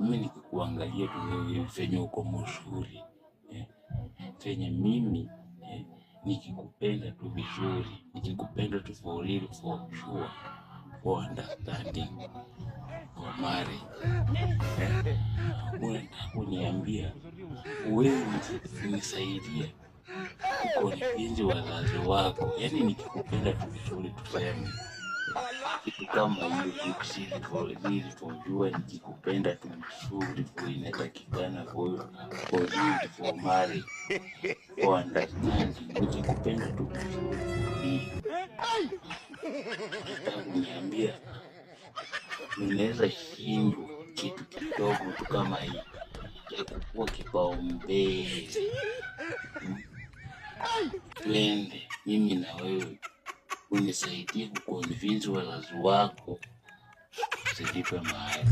mimi nikikuangalia tu wewe venye uko mzuri, venye mimi nikikupenda tu vizuri, nikikupenda tu for real, for sure, for understanding, for marriage, unataka kuniambia wewe unisaidia kuconvince wazazi wako, yani nikikupenda tu vizuri tufanye kitu kama hiyo, tukujua nikikupenda tu vizuri inatakikana for marriage, for understanding, nikikupenda tu vizuri niambia unaweza shindwa kitu kidogo tu kama hii ya kukuwa kipaumbele. Twende mimi na wewe unisaidie kuconvince wazazi wako usilipe mahali.